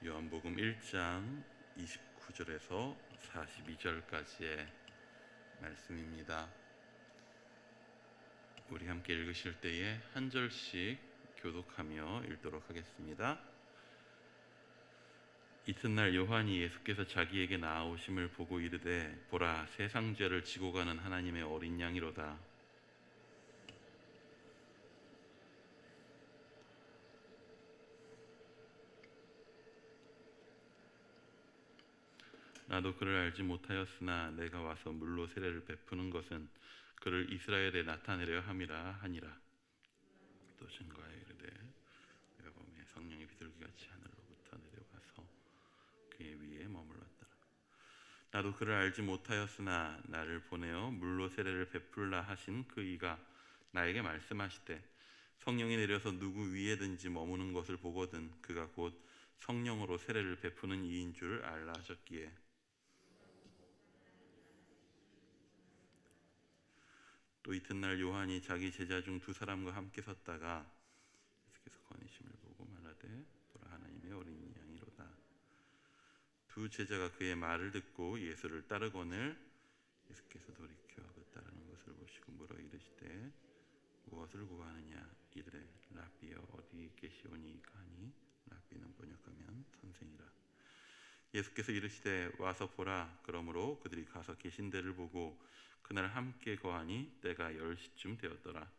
요한복음 1장 29절에서 42절까지의 말씀입니다. 우리 함께 읽으실 때에 한 절씩 교독하며 읽도록 하겠습니다. 이튿날 요한이 예수께서 자기에게 나아오심을 보고 이르되 보라, 세상 죄를 지고 가는 하나님의 어린 양이로다. 나도 그를 알지 못하였으나 내가 와서 물로 세례를 베푸는 것은 그를 이스라엘에 나타내려 함이라 하니라. 또 증거하여 이르되 내가 보매 성령이 비둘기같이 하늘로부터 내려가서 그의 위에 머물렀더라. 나도 그를 알지 못하였으나 나를 보내어 물로 세례를 베풀라 하신 그 이가 나에게 말씀하시되 성령이 내려서 누구 위에든지 머무는 것을 보거든 그가 곧 성령으로 세례를 베푸는 이인 줄 알라 하셨기에 또 이튿날 요한이 자기 제자 중 두 사람과 함께 섰다가 예수께서 거니심을 보고 말하되 보라, 하나님의 어린 양이로다. 두 제자가 그의 말을 듣고 예수를 따르거늘 예수께서 돌이켜 그 따르는 것을 보시고 물어 이르시되 무엇을 구하느냐 이르되 랍비여 어디 계시오니이까 하니 랍비는 번역하면 선생이라. 예수께서 이르시되 와서 보라. 그러므로 그들이 가서 계신 데를 보고 그날 함께 거하니 때가 10시쯤 되었더라.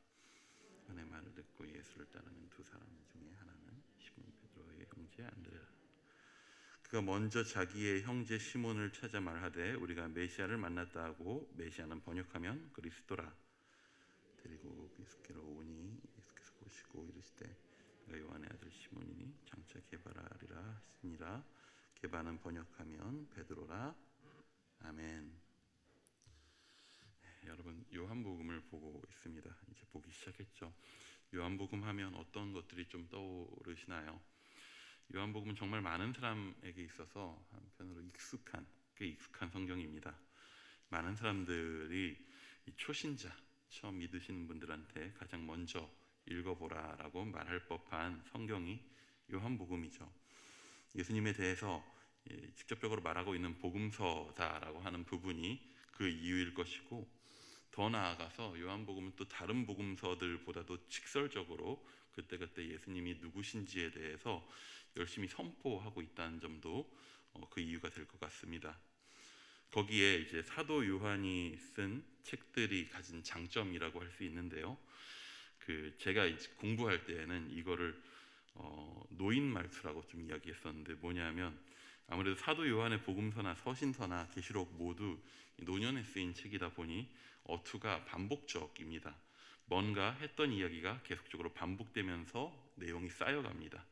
그의 말을 듣고 예수를 따르는 두 사람 중에 하나는 시몬 베드로의 형제 안드레라. 그가 먼저 자기의 형제 시몬을 찾아 말하되 우리가 메시아를 만났다 하고, 메시아는 번역하면 그리스도라. 데리고 예수께로 오니 예수께서 보시고 이르시되 내가 요한의 아들 시몬이니 장차 게바라리라 하시니라. 게바는 번역하면 베드로라. 아멘. 여러분, 요한복음을 보고 있습니다. 이제 보기 시작했죠. 요한복음 하면 어떤 것들이 좀 떠오르시나요? 요한복음은 정말 많은 사람에게 있어서 한편으로 꽤 익숙한 성경입니다. 많은 사람들이 초신자, 처음 믿으시는 분들한테 가장 먼저 읽어보라 라고 말할 법한 성경이 요한복음이죠. 예수님에 대해서 직접적으로 말하고 있는 복음서다라고 하는 부분이 그 이유일 것이고, 더 나아가서 요한복음은 또 다른 복음서들보다도 직설적으로 그때그때 예수님이 누구신지에 대해서 열심히 선포하고 있다는 점도 그 이유가 될 것 같습니다. 거기에 이제 사도 요한이 쓴 책들이 가진 장점이라고 할 수 있는데요. 제가 이제 공부할 때에는 이거를 노인 말투라고 좀 이야기했었는데, 뭐냐면 아무래도 사도 요한의 복음서나 서신서나 계시록 모두 노년에 쓰인 책이다 보니 어투가 반복적입니다. 뭔가 했던 이야기가 계속적으로 반복되면서 내용이 쌓여갑니다.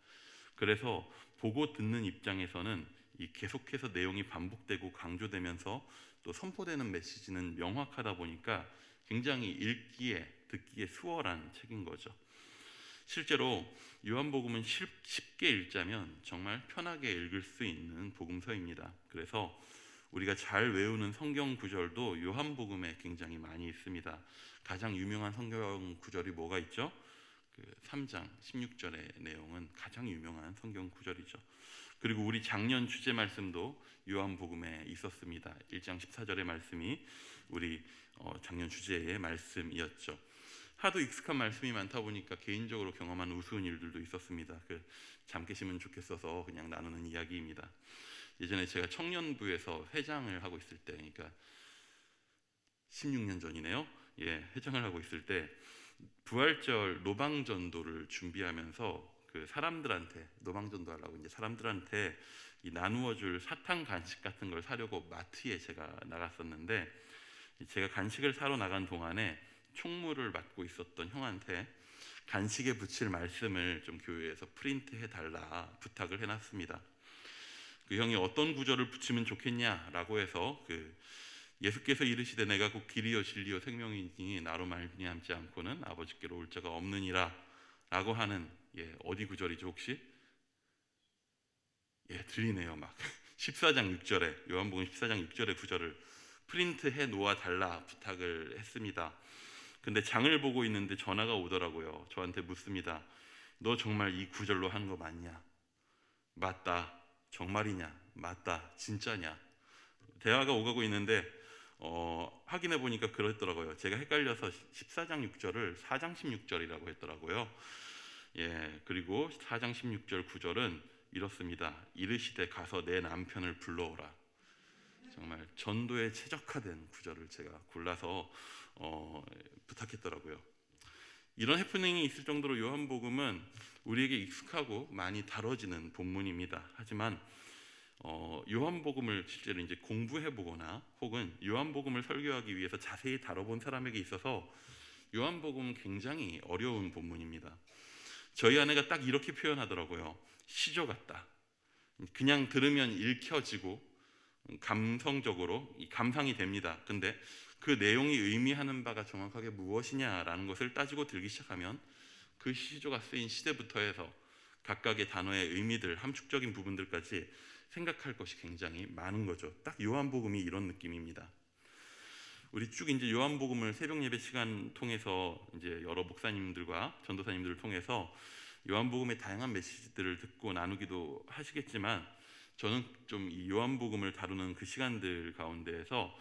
그래서 보고 듣는 입장에서는 이 계속해서 내용이 반복되고 강조되면서 또 선포되는 메시지는 명확하다 보니까 굉장히 읽기에 듣기에 수월한 책인 거죠. 실제로 요한복음은 쉽게 읽자면 정말 편하게 읽을 수 있는 복음서입니다. 그래서 우리가 잘 외우는 성경 구절도 요한복음에 굉장히 많이 있습니다. 가장 유명한 성경 구절이 뭐가 있죠? 3장 16절의 내용은 가장 유명한 성경 구절이죠. 그리고 우리 작년 주제 말씀도 요한복음에 있었습니다. 1장 14절의 말씀이 우리 작년 주제의 말씀이었죠. 하도 익숙한 말씀이 많다 보니까 개인적으로 경험한 우스운 일들도 있었습니다. 잠 깨시면 좋겠어서 그냥 나누는 이야기입니다. 예전에 제가 청년부에서 회장을 하고 있을 때, 그러니까 16년 전이네요. 회장을 하고 있을 때 부활절 노방전도를 준비하면서 사람들한테 노방전도 하려고 이제 사람들한테 나누어줄 사탕 간식 같은 걸 사려고 마트에 제가 나갔었는데, 제가 간식을 사러 나간 동안에 총무를 맡고 있었던 형한테 간식에 붙일 말씀을 좀 교회에서 프린트해 달라 부탁을 해놨습니다. 그 형이 어떤 구절을 붙이면 좋겠냐라고 해서 예수께서 이르시되 내가 곧 길이요 진리요 생명이니 나로 말미암지 않고는 아버지께로 올 자가 없느니라 라고 하는 어디 구절이죠 혹시? 들리네요. 막 14장 6절에 요한복음 14장 6절의 구절을 프린트해 놓아 달라 부탁을 했습니다. 근데 장을 보고 있는데 전화가 오더라고요. 저한테 묻습니다. 너 정말 이 구절로 한 거 맞냐? 맞다. 정말이냐, 맞다, 진짜냐. 대화가 오가고 있는데 확인해 보니까 그렇더라고요. 제가 헷갈려서 14장 6절을 4장 16절이라고 했더라고요. 예, 그리고 4장 16절 9절은 이렇습니다. 이르시되 가서 내 남편을 불러오라. 정말 전도에 최적화된 구절을 제가 골라서 부탁했더라고요. 이런 해프닝이 있을 정도로 요한복음은 우리에게 익숙하고 많이 다뤄지는 본문입니다. 하지만 요한복음을 실제로 이제 공부해보거나 혹은 요한복음을 설교하기 위해서 자세히 다뤄본 사람에게 있어서 요한복음은 굉장히 어려운 본문입니다. 저희 아내가 딱 이렇게 표현하더라고요. 시조 같다. 그냥 들으면 읽혀지고 감성적으로 감상이 됩니다. 근데 그 내용이 의미하는 바가 정확하게 무엇이냐라는 것을 따지고 들기 시작하면 그 시조가 쓰인 시대부터 해서 각각의 단어의 의미들, 함축적인 부분들까지 생각할 것이 굉장히 많은 거죠. 딱 요한복음이 이런 느낌입니다. 우리 쭉 이제 요한복음을 새벽 예배 시간 통해서 이제 여러 목사님들과 전도사님들을 통해서 요한복음의 다양한 메시지들을 듣고 나누기도 하시겠지만 저는 좀 이 요한복음을 다루는 그 시간들 가운데에서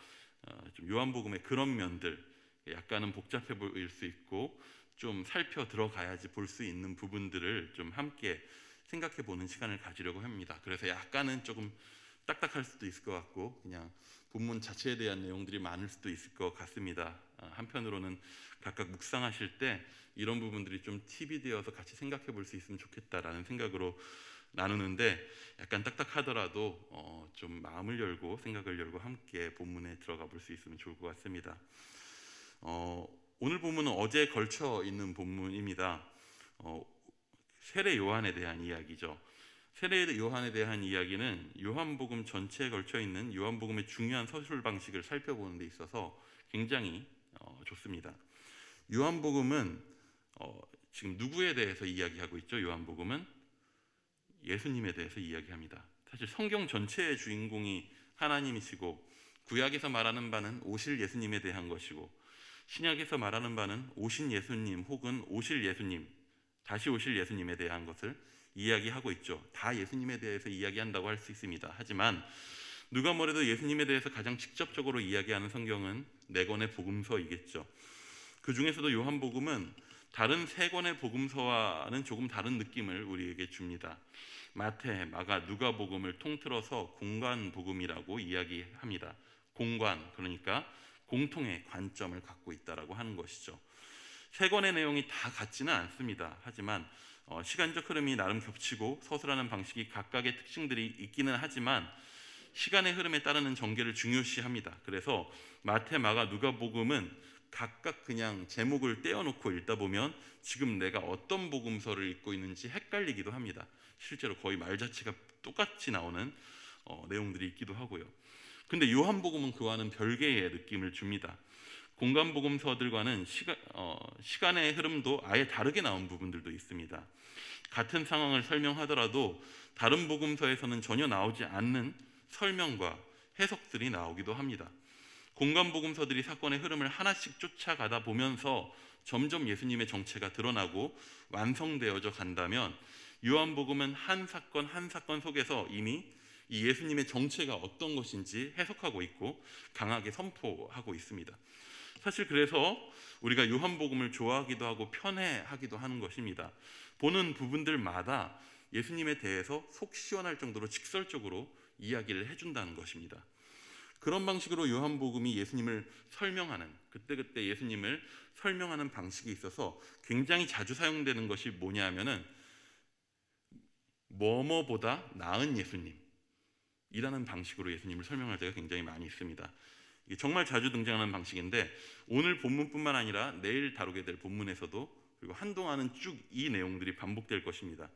좀 요한복음의 그런 면들, 약간은 복잡해 보일 수 있고 좀 살펴 들어가야지 볼 수 있는 부분들을 좀 함께 생각해 보는 시간을 가지려고 합니다. 그래서 약간은 조금 딱딱할 수도 있을 것 같고 그냥 본문 자체에 대한 내용들이 많을 수도 있을 것 같습니다. 한편으로는 각각 묵상하실 때 이런 부분들이 좀 팁이 되어서 같이 생각해 볼 수 있으면 좋겠다라는 생각으로 나누는데 약간 딱딱하더라도 좀 마음을 열고 생각을 열고 함께 본문에 들어가 볼 수 있으면 좋을 것 같습니다. 오늘 본문은 어제에 걸쳐 있는 본문입니다. 세례 요한에 대한 이야기죠. 세례 요한에 대한 이야기는 요한복음 전체에 걸쳐 있는 요한복음의 중요한 서술 방식을 살펴보는 데 있어서 굉장히 좋습니다. 요한복음은 지금 누구에 대해서 이야기하고 있죠? 요한복음은 예수님에 대해서 이야기합니다. 사실 성경 전체의 주인공이 하나님이시고 구약에서 말하는 바는 오실 예수님에 대한 것이고 신약에서 말하는 바는 오신 예수님 혹은 오실 예수님, 다시 오실 예수님에 대한 것을 이야기하고 있죠. 다 예수님에 대해서 이야기한다고 할 수 있습니다. 하지만 누가 뭐래도 예수님에 대해서 가장 직접적으로 이야기하는 성경은 네 권의 복음서이겠죠. 그 중에서도 요한복음은 다른 세 권의 복음서와는 조금 다른 느낌을 우리에게 줍니다. 마태, 마가, 누가복음을 통틀어서 공관복음이라고 이야기합니다. 공관, 그러니까 공통의 관점을 갖고 있다라고 하는 것이죠. 세 권의 내용이 다 같지는 않습니다. 하지만 시간적 흐름이 나름 겹치고 서술하는 방식이 각각의 특징들이 있기는 하지만 시간의 흐름에 따르는 전개를 중요시합니다. 그래서 마태, 마가, 누가복음은 각각 그냥 제목을 떼어놓고 읽다 보면 지금 내가 어떤 복음서를 읽고 있는지 헷갈리기도 합니다. 실제로 거의 말 자체가 똑같이 나오는 내용들이 있기도 하고요. 근데 요한복음은 그와는 별개의 느낌을 줍니다. 공간복음서들과는 시간의 흐름도 아예 다르게 나온 부분들도 있습니다. 같은 상황을 설명하더라도 다른 복음서에서는 전혀 나오지 않는 설명과 해석들이 나오기도 합니다. 공간복음서들이 사건의 흐름을 하나씩 쫓아가다 보면서 점점 예수님의 정체가 드러나고 완성되어져 간다면 요한복음은 한 사건 한 사건 속에서 이미 이 예수님의 정체가 어떤 것인지 해석하고 있고 강하게 선포하고 있습니다. 사실 그래서 우리가 요한복음을 좋아하기도 하고 편애하기도 하는 것입니다. 보는 부분들마다 예수님에 대해서 속 시원할 정도로 직설적으로 이야기를 해준다는 것입니다. 그런 방식으로 요한복음이 예수님을 설명하는, 그때그때 예수님을 설명하는 방식이 있어서 굉장히 자주 사용되는 것이 뭐냐 하면은 뭐뭐보다 나은 예수님이라는 방식으로 예수님을 설명할 때가 굉장히 많이 있습니다. 이게 정말 자주 등장하는 방식인데 오늘 본문뿐만 아니라 내일 다루게 될 본문에서도 그리고 한동안은 쭉 이 내용들이 반복될 것입니다.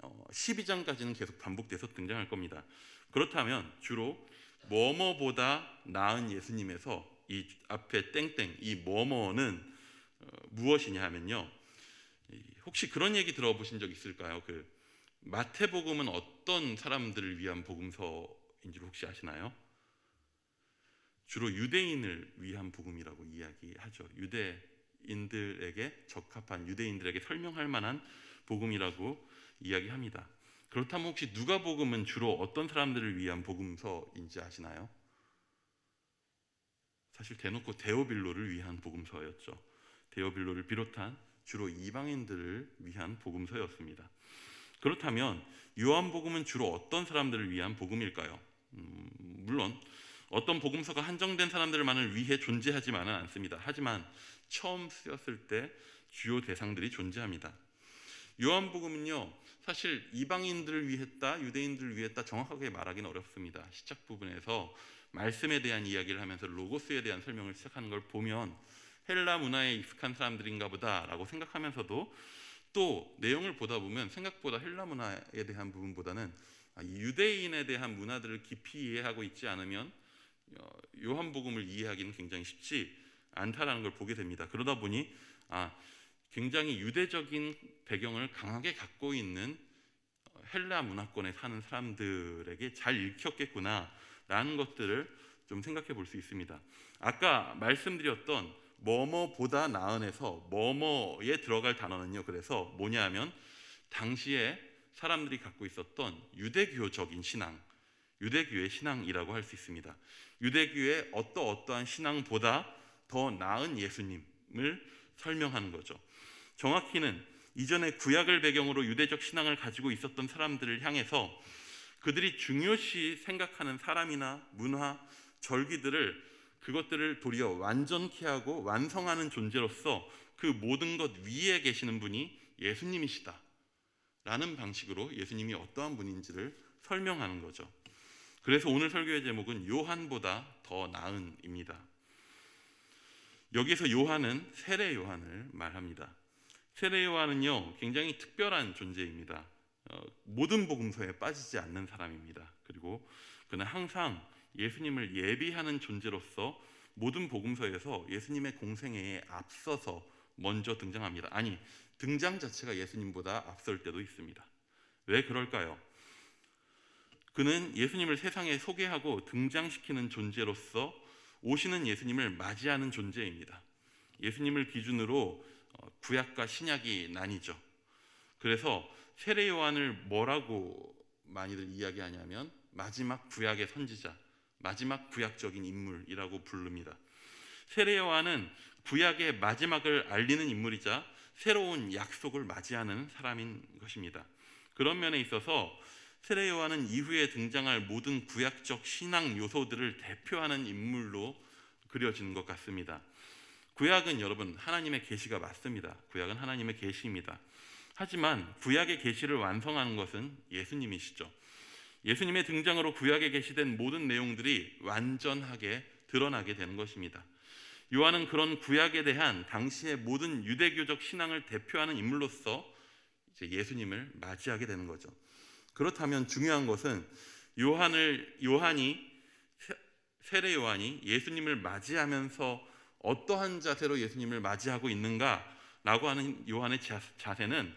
12장까지는 계속 반복돼서 등장할 겁니다. 그렇다면 주로 뭐뭐보다 나은 예수님에서 이 앞에 땡땡 이 뭐뭐는 무엇이냐 하면요, 혹시 그런 얘기 들어보신 적 있을까요? 그 마태복음은 어떤 사람들을 위한 복음서인지 혹시 아시나요? 주로 유대인을 위한 복음이라고 이야기하죠. 유대인들에게 적합한, 유대인들에게 설명할 만한 복음이라고 이야기합니다. 그렇다면 혹시 누가복음은 주로 어떤 사람들을 위한 복음서인지 아시나요? 사실 대놓고 데오빌로를 위한 복음서였죠. 데오빌로를 비롯한 주로 이방인들을 위한 복음서였습니다. 그렇다면 요한복음은 주로 어떤 사람들을 위한 복음일까요? 물론 어떤 복음서가 한정된 사람들만을 위해 존재하지만은 않습니다. 하지만 처음 쓰였을 때 주요 대상들이 존재합니다. 요한복음은요, 사실 이방인들을 위했다, 유대인들을 위했다 정확하게 말하기는 어렵습니다. 시작 부분에서 말씀에 대한 이야기를 하면서 로고스에 대한 설명을 시작하는 걸 보면 헬라 문화에 익숙한 사람들인가 보다라고 생각하면서도 또 내용을 보다 보면 생각보다 헬라 문화에 대한 부분보다는 유대인에 대한 문화들을 깊이 이해하고 있지 않으면 요한복음을 이해하기는 굉장히 쉽지 않다라는 걸 보게 됩니다. 그러다 보니 굉장히 유대적인 배경을 강하게 갖고 있는 헬라 문화권에 사는 사람들에게 잘 읽혔겠구나라는 것들을 좀 생각해 볼 수 있습니다. 아까 말씀드렸던 뭐뭐보다 나은에서 뭐뭐에 들어갈 단어는요, 그래서 뭐냐 하면 당시에 사람들이 갖고 있었던 유대교적인 신앙, 유대교의 신앙이라고 할 수 있습니다. 유대교의 어떠한 신앙보다 더 나은 예수님을 설명하는 거죠. 정확히는 이전에 구약을 배경으로 유대적 신앙을 가지고 있었던 사람들을 향해서 그들이 중요시 생각하는 사람이나 문화, 절기들을 그것들을 도리어 완전케 하고 완성하는 존재로서 그 모든 것 위에 계시는 분이 예수님이시다 라는 방식으로 예수님이 어떠한 분인지를 설명하는 거죠. 그래서 오늘 설교의 제목은 요한보다 더 나은입니다. 여기서 요한은 세례 요한을 말합니다. 세례 요한은요, 굉장히 특별한 존재입니다. 모든 복음서에 빠지지 않는 사람입니다. 그리고 그는 항상 예수님을 예비하는 존재로서 모든 복음서에서 예수님의 공생애에 앞서서 먼저 등장합니다. 아니, 등장 자체가 예수님보다 앞설 때도 있습니다. 왜 그럴까요? 그는 예수님을 세상에 소개하고 등장시키는 존재로서 오시는 예수님을 맞이하는 존재입니다. 예수님을 기준으로 구약과 신약이 나뉘죠. 그래서 세례 요한을 뭐라고 많이들 이야기하냐면 마지막 구약의 선지자, 마지막 구약적인 인물이라고 부릅니다. 세례 요한은 구약의 마지막을 알리는 인물이자 새로운 약속을 맞이하는 사람인 것입니다. 그런 면에 있어서 세례 요한은 이후에 등장할 모든 구약적 신앙 요소들을 대표하는 인물로 그려지는 것 같습니다. 구약은 여러분 하나님의 계시가 맞습니다. 구약은 하나님의 계시입니다. 하지만 구약의 계시를 완성하는 것은 예수님이시죠. 예수님의 등장으로 구약에 계시된 모든 내용들이 완전하게 드러나게 되는 것입니다. 요한은 그런 구약에 대한 당시의 모든 유대교적 신앙을 대표하는 인물로서 이제 예수님을 맞이하게 되는 거죠. 그렇다면 중요한 것은 세례 요한이 예수님을 맞이하면서 어떠한 자세로 예수님을 맞이하고 있는가라고 하는 요한의 자세는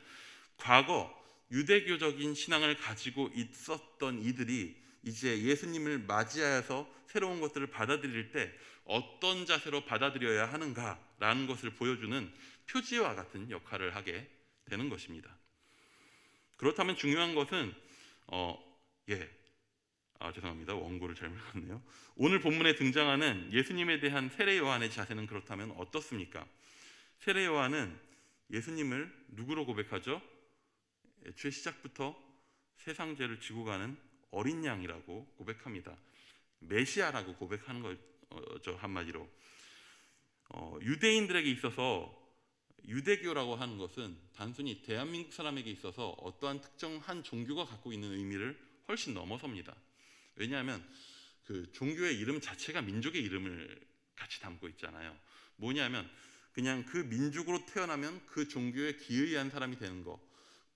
과거 유대교적인 신앙을 가지고 있었던 이들이 이제 예수님을 맞이하여서 새로운 것들을 받아들일 때 어떤 자세로 받아들여야 하는가라는 것을 보여주는 표지와 같은 역할을 하게 되는 것입니다. 그렇다면 중요한 것은 죄송합니다. 원고를 잘못 읽었네요. 오늘 본문에 등장하는 예수님에 대한 세례 요한의 자세는 그렇다면 어떻습니까? 세례 요한은 예수님을 누구로 고백하죠? 애초에 시작부터 세상 죄를 지고 가는 어린 양이라고 고백합니다. 메시아라고 고백하는 거죠, 한마디로. 유대인들에게 있어서 유대교라고 하는 것은 단순히 대한민국 사람에게 있어서 어떠한 특정한 종교가 갖고 있는 의미를 훨씬 넘어섭니다. 왜냐하면 그 종교의 이름 자체가 민족의 이름을 같이 담고 있잖아요. 뭐냐면 그냥 그 민족으로 태어나면 그 종교에 기의한 사람이 되는 거.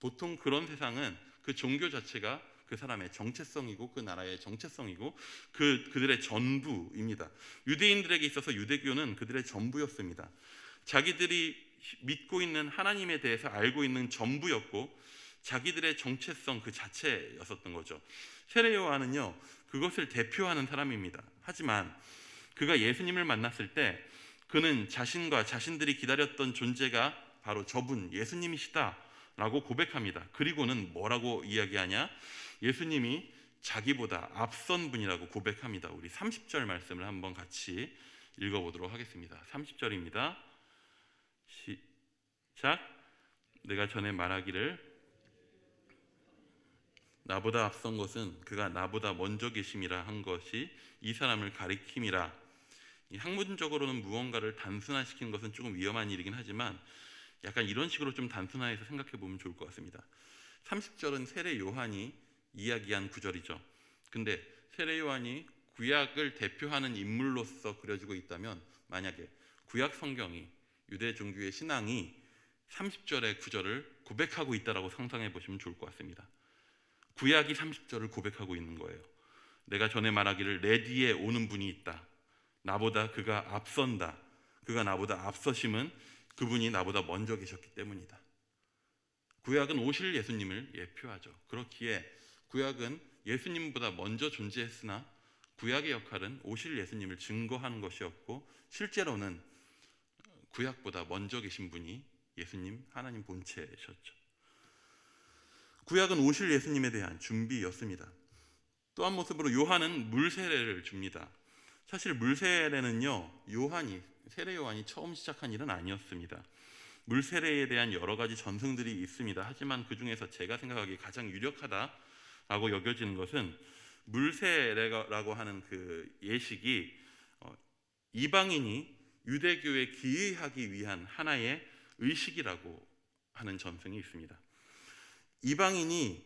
보통 그런 세상은 그 종교 자체가 그 사람의 정체성이고 그 나라의 정체성이고 그들의 전부입니다. 유대인들에게 있어서 유대교는 그들의 전부였습니다. 자기들이 믿고 있는 하나님에 대해서 알고 있는 전부였고 자기들의 정체성 그 자체였었던 거죠. 세례 요한은요, 그것을 대표하는 사람입니다. 하지만 그가 예수님을 만났을 때 그는 자신과 자신들이 기다렸던 존재가 바로 저분 예수님이시다 라고 고백합니다. 그리고는 뭐라고 이야기하냐? 예수님이 자기보다 앞선 분이라고 고백합니다. 우리 30절 말씀을 한번 같이 읽어보도록 하겠습니다. 30절입니다. 시작. 내가 전에 말하기를 나보다 앞선 것은 그가 나보다 먼저 계심이라 한 것이 이 사람을 가리킴이라. 학문적으로는 무언가를 단순화시키는 것은 조금 위험한 일이긴 하지만 약간 이런 식으로 좀 단순화해서 생각해 보면 좋을 것 같습니다. 30절은 세례 요한이 이야기한 구절이죠. 근데 세례 요한이 구약을 대표하는 인물로서 그려지고 있다면, 만약에 구약 성경이 유대 종교의 신앙이 30절의 구절을 고백하고 있다라고 상상해 보시면 좋을 것 같습니다. 구약이 30절을 고백하고 있는 거예요. 내가 전에 말하기를 내 뒤에 오는 분이 있다. 나보다 그가 앞선다. 그가 나보다 앞서심은 그분이 나보다 먼저 계셨기 때문이다. 구약은 오실 예수님을 예표하죠. 그렇기에 구약은 예수님보다 먼저 존재했으나 구약의 역할은 오실 예수님을 증거하는 것이었고, 실제로는 구약보다 먼저 계신 분이 예수님, 하나님 본체셨죠. 구약은 오실 예수님에 대한 준비였습니다. 또 한 모습으로 요한은 물 세례를 줍니다. 사실 물 세례는요, 세례 요한이 처음 시작한 일은 아니었습니다. 물 세례에 대한 여러 가지 전승들이 있습니다. 하지만 그 중에서 제가 생각하기에 가장 유력하다라고 여겨지는 것은 물 세례라고 하는 그 예식이 이방인이 유대교에 기이하기 위한 하나의 의식이라고 하는 전승이 있습니다. 이방인이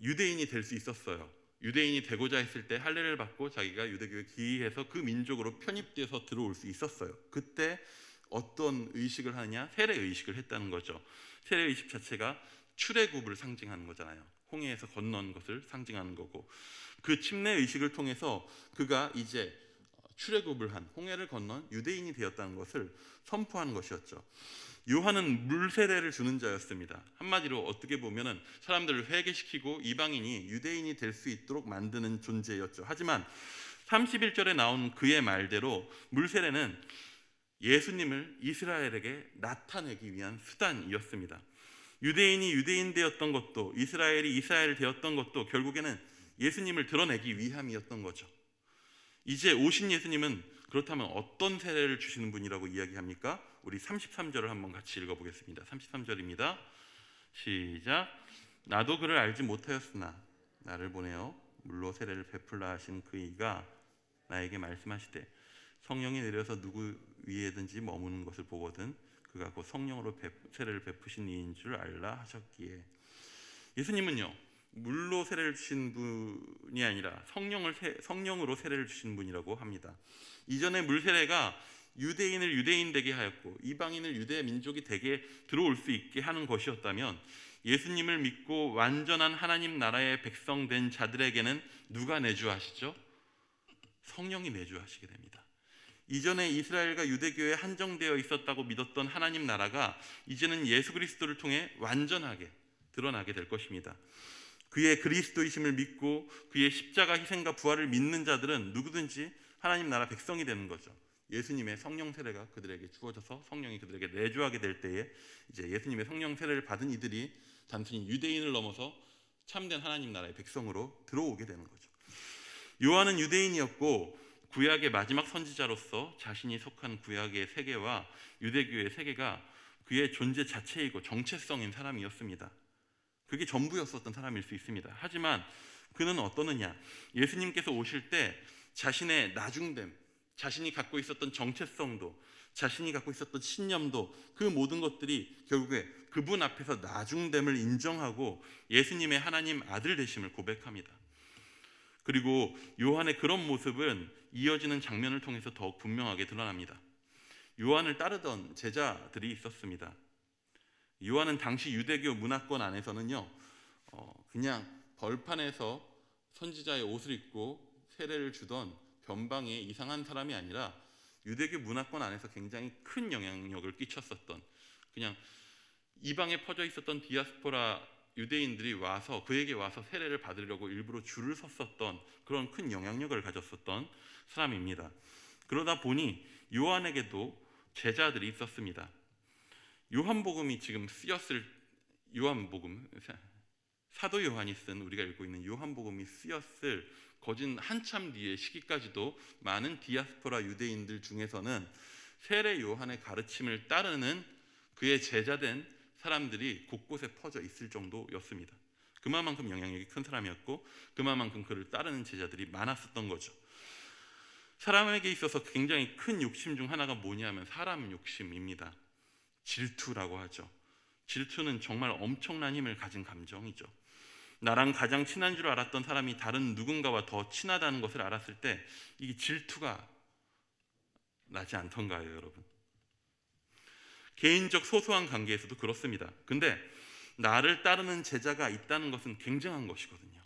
유대인이 될 수 있었어요. 유대인이 되고자 했을 때 할례를 받고 자기가 유대교에 기이해서 그 민족으로 편입돼서 들어올 수 있었어요. 그때 어떤 의식을 하느냐? 세례 의식을 했다는 거죠. 세례 의식 자체가 출애굽을 상징하는 거잖아요. 홍해에서 건넌 것을 상징하는 거고, 그 침례 의식을 통해서 그가 이제 출애굽을 한, 홍해를 건넌 유대인이 되었다는 것을 선포하는 것이었죠. 요한은 물 세례를 주는 자였습니다. 한마디로 어떻게 보면은 사람들을 회개시키고 이방인이 유대인이 될 수 있도록 만드는 존재였죠. 하지만 31절에 나온 그의 말대로 물 세례는 예수님을 이스라엘에게 나타내기 위한 수단이었습니다. 유대인이 유대인 되었던 것도, 이스라엘이 이스라엘 되었던 것도 결국에는 예수님을 드러내기 위함이었던 거죠. 이제 오신 예수님은 그렇다면 어떤 세례를 주시는 분이라고 이야기합니까? 우리 33절을 한번 같이 읽어보겠습니다. 33절입니다. 시작. 나도 그를 알지 못하였으나 나를 보내어 물로 세례를 베풀라 하신 그 이가 나에게 말씀하시되 성령이 내려서 누구 위에든지 머무는 것을 보거든 그가 곧 성령으로 세례를 베푸신 이인 줄 알라 하셨기에, 예수님은요 물로 세례를 주신 분이 아니라 성령으로 세례를 주신 분이라고 합니다. 이전에 물 세례가 유대인을 유대인 되게 하였고 이방인을 유대 민족이 되게 들어올 수 있게 하는 것이었다면, 예수님을 믿고 완전한 하나님 나라의 백성 된 자들에게는 누가 내주하시죠? 성령이 내주하시게 됩니다. 이전에 이스라엘과 유대교에 한정되어 있었다고 믿었던 하나님 나라가 이제는 예수 그리스도를 통해 완전하게 드러나게 될 것입니다. 그의 그리스도이심을 믿고 그의 십자가 희생과 부활을 믿는 자들은 누구든지 하나님 나라 백성이 되는 거죠. 예수님의 성령 세례가 그들에게 주어져서 성령이 그들에게 내주하게 될 때에 이제 예수님의 성령 세례를 받은 이들이 단순히 유대인을 넘어서 참된 하나님 나라의 백성으로 들어오게 되는 거죠. 요한은 유대인이었고 구약의 마지막 선지자로서 자신이 속한 구약의 세계와 유대교의 세계가 그의 존재 자체이고 정체성인 사람이었습니다. 그게 전부였었던 사람일 수 있습니다. 하지만 그는 어떠느냐? 예수님께서 오실 때 자신의 나중됨, 자신이 갖고 있었던 정체성도, 자신이 갖고 있었던 신념도, 그 모든 것들이 결국에 그분 앞에서 나중됨을 인정하고 예수님의 하나님 아들 되심을 고백합니다. 그리고 요한의 그런 모습은 이어지는 장면을 통해서 더욱 분명하게 드러납니다. 요한을 따르던 제자들이 있었습니다. 요한은 당시 유대교 문화권 안에서는요 그냥 벌판에서 선지자의 옷을 입고 세례를 주던 변방의 이상한 사람이 아니라 유대교 문화권 안에서 굉장히 큰 영향력을 끼쳤었던, 그냥 이방에 퍼져 있었던 디아스포라 유대인들이 와서 그에게 와서 세례를 받으려고 일부러 줄을 섰었던 그런 큰 영향력을 가졌었던 사람입니다. 그러다 보니 요한에게도 제자들이 있었습니다. 요한복음이 지금 쓰였을 요한복음, 사도 요한이 쓴 우리가 읽고 있는 요한복음이 쓰였을 거진 한참 뒤의 시기까지도 많은 디아스포라 유대인들 중에서는 세례 요한의 가르침을 따르는 그의 제자된 사람들이 곳곳에 퍼져 있을 정도였습니다. 그만큼 영향력이 큰 사람이었고 그만큼 그를 따르는 제자들이 많았었던 거죠. 사람에게 있어서 굉장히 큰 욕심 중 하나가 뭐냐면 사람 욕심입니다. 질투라고 하죠. 질투는 정말 엄청난 힘을 가진 감정이죠. 나랑 가장 친한 줄 알았던 사람이 다른 누군가와 더 친하다는 것을 알았을 때 이게 질투가 나지 않던가요, 여러분? 개인적 소소한 관계에서도 그렇습니다. 근데 나를 따르는 제자가 있다는 것은 굉장한 것이거든요.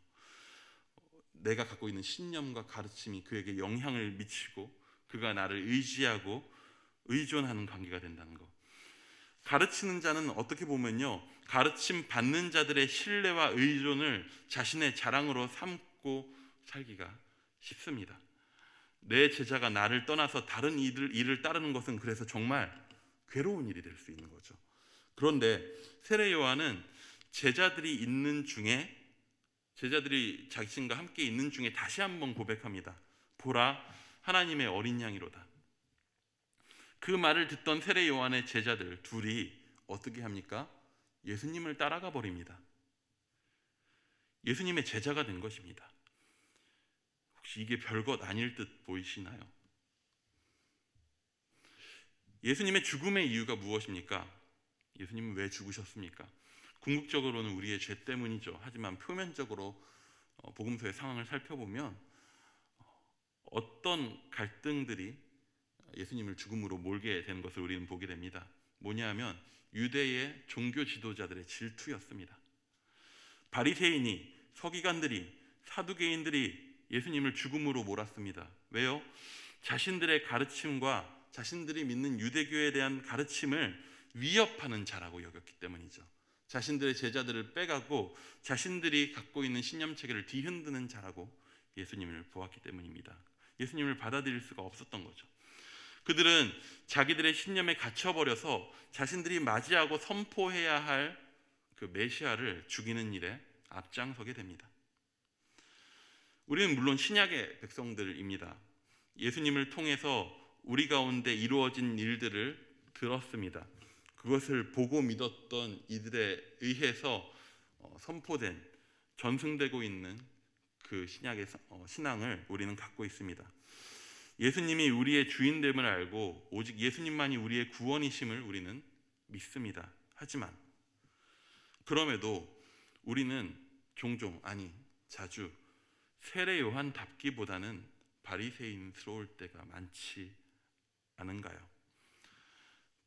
내가 갖고 있는 신념과 가르침이 그에게 영향을 미치고 그가 나를 의지하고 의존하는 관계가 된다는 것. 가르치는 자는 어떻게 보면요, 가르침 받는 자들의 신뢰와 의존을 자신의 자랑으로 삼고 살기가 쉽습니다. 내 제자가 나를 떠나서 다른 일을 따르는 것은 그래서 정말 괴로운 일이 될 수 있는 거죠. 그런데 세례 요한은 제자들이 자신과 함께 있는 중에 다시 한번 고백합니다. 보라, 하나님의 어린 양이로다. 그 말을 듣던 세례 요한의 제자들 둘이 어떻게 합니까? 예수님을 따라가 버립니다. 예수님의 제자가 된 것입니다. 혹시 이게 별것 아닐 듯 보이시나요? 예수님의 죽음의 이유가 무엇입니까? 예수님은 왜 죽으셨습니까? 궁극적으로는 우리의 죄 때문이죠. 하지만 표면적으로 복음서의 상황을 살펴보면 어떤 갈등들이 예수님을 죽음으로 몰게 된 것을 우리는 보게 됩니다. 뭐냐 하면 유대의 종교 지도자들의 질투였습니다. 바리새인이, 서기관들이, 사두개인들이 예수님을 죽음으로 몰았습니다. 왜요? 자신들의 가르침과 자신들이 믿는 유대교에 대한 가르침을 위협하는 자라고 여겼기 때문이죠. 자신들의 제자들을 빼가고 자신들이 갖고 있는 신념체계를 뒤흔드는 자라고 예수님을 보았기 때문입니다. 예수님을 받아들일 수가 없었던 거죠. 그들은 자기들의 신념에 갇혀버려서 자신들이 맞이하고 선포해야 할 그 메시아를 죽이는 일에 앞장서게 됩니다. 우리는 물론 신약의 백성들입니다. 예수님을 통해서 우리 가운데 이루어진 일들을 들었습니다. 그것을 보고 믿었던 이들에 의해서 선포된, 전승되고 있는 그 신약의 신앙을 우리는 갖고 있습니다. 예수님이 우리의 주인됨을 알고 오직 예수님만이 우리의 구원이심을 우리는 믿습니다. 하지만 그럼에도 우리는 종종, 아니 자주 세례 요한답기보다는 바리새인스러울 때가 많지 않은가요?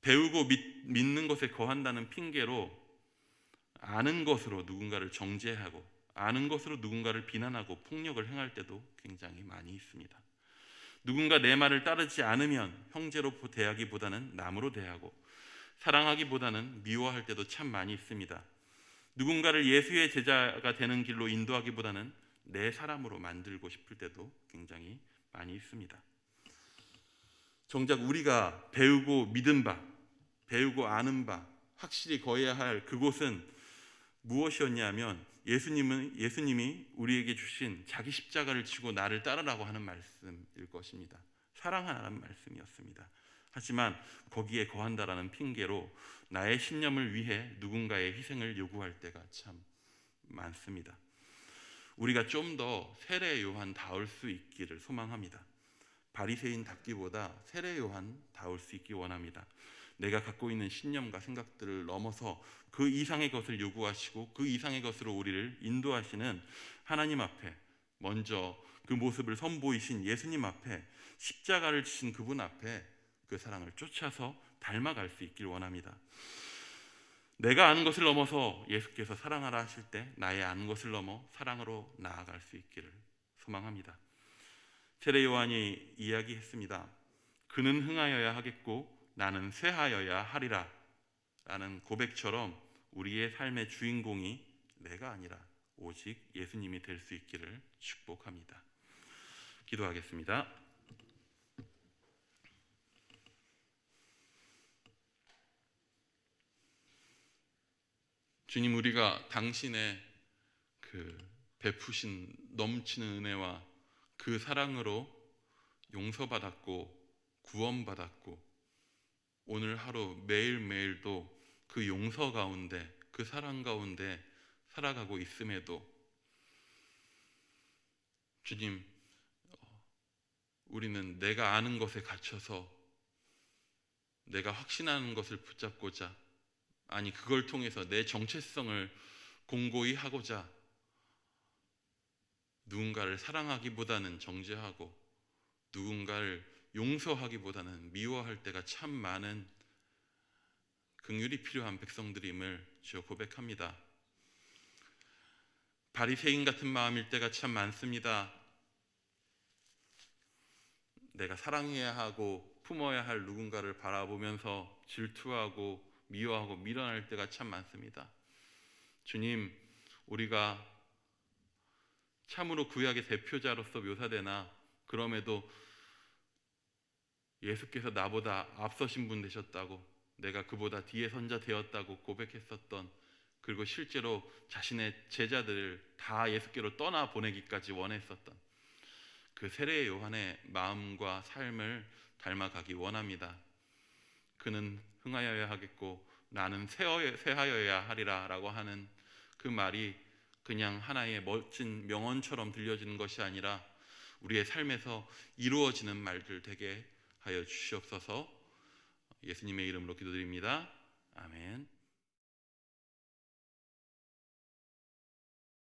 배우고 믿는 것에 거한다는 핑계로 아는 것으로 누군가를 정죄하고 아는 것으로 누군가를 비난하고 폭력을 행할 때도 굉장히 많이 있습니다. 누군가 내 말을 따르지 않으면 형제로 대하기보다는 남으로 대하고 사랑하기보다는 미워할 때도 참 많이 있습니다. 누군가를 예수의 제자가 되는 길로 인도하기보다는 내 사람으로 만들고 싶을 때도 굉장히 많이 있습니다. 정작 우리가 배우고 믿은 바, 배우고 아는 바, 확실히 거해야 할 그곳은 무엇이었냐면 예수님이 우리에게 주신 자기 십자가를 지고 나를 따르라고 하는 말씀일 것입니다. 사랑하라는 말씀이었습니다. 하지만 거기에 거한다라는 핑계로 나의 신념을 위해 누군가의 희생을 요구할 때가 참 많습니다. 우리가 좀 더 세례 요한다울 수 있기를 소망합니다. 바리새인답기보다 세례 요한다울 수 있기 원합니다. 내가 갖고 있는 신념과 생각들을 넘어서 그 이상의 것을 요구하시고 그 이상의 것으로 우리를 인도하시는 하나님 앞에, 먼저 그 모습을 선보이신 예수님 앞에, 십자가를 지신 그분 앞에 그 사랑을 쫓아서 닮아갈 수 있길 원합니다. 내가 아는 것을 넘어서 예수께서 사랑하라 하실 때 나의 아는 것을 넘어 사랑으로 나아갈 수 있기를 소망합니다. 세례 요한이 이야기했습니다. 그는 흥하여야 하겠고 나는 쇠하여야 하리라 라는 고백처럼 우리의 삶의 주인공이 내가 아니라 오직 예수님이 될 수 있기를 축복합니다. 기도하겠습니다. 주님, 우리가 당신의 그 베푸신 넘치는 은혜와 그 사랑으로 용서받았고 구원받았고 오늘 하루 매일매일도 그 용서 가운데 그 사랑 가운데 살아가고 있음에도 주님, 우리는 내가 아는 것에 갇혀서 내가 확신하는 것을 붙잡고자, 아니 그걸 통해서 내 정체성을 공고히 하고자 누군가를 사랑하기보다는 정죄하고 누군가를 용서하기보다는 미워할 때가 참 많은 긍휼이 필요한 백성들임을 주여 고백합니다. 바리새인 같은 마음일 때가 참 많습니다. 내가 사랑해야 하고 품어야 할 누군가를 바라보면서 질투하고 미워하고 밀어낼 때가 참 많습니다. 주님, 우리가 참으로 구약의 대표자로서 묘사되나 그럼에도 예수께서 나보다 앞서신 분 되셨다고, 내가 그보다 뒤에 선자 되었다고 고백했었던, 그리고 실제로 자신의 제자들을 다 예수께로 떠나보내기까지 원했었던 그 세례 요한의 마음과 삶을 닮아가기 원합니다. 그는 흥하여야 하겠고 나는 쇠하여야 하리라 라고 하는 그 말이 그냥 하나의 멋진 명언처럼 들려지는 것이 아니라 우리의 삶에서 이루어지는 말들 되게 하여 주시옵소서. 예수님의 이름으로 기도드립니다. 아멘.